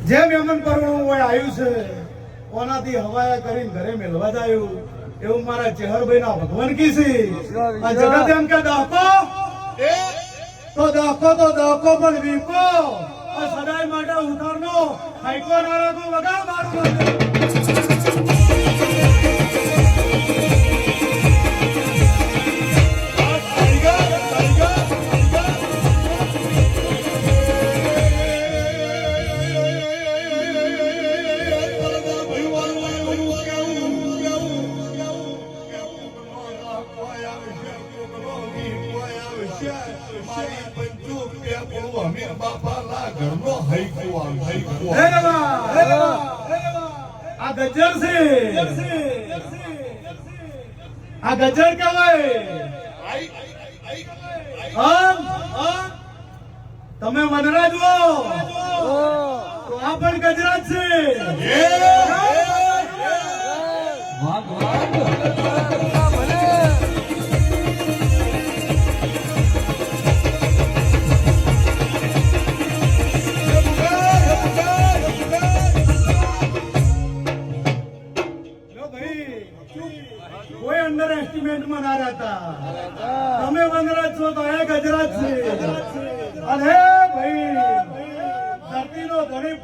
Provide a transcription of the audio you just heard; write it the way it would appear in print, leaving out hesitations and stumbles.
જે મહેમાન પરણું હોય આવ્યું છે કોનાથી હવાયા કરીને ઘરે મેળવા જાયું એવું મારા ચેહરભાઈ ના ભગવાન કી છે આ જગત એમ કે દાખો તો દાખો પણ વીકો આ સદાય માટે ઉતારનો હાઈકો નારા તો વગા મારું આ ગજર છે આ ગજર કહેવાય તમે વનરાજ હો તો આ પણ ગજરાજ છે કોઈ અંડર એસ્ટિમેટ માં ના રહેતા તમે વનરાજ છો તો એ ગજરાજ છે અને ભાઈ ધરતી નો ધણી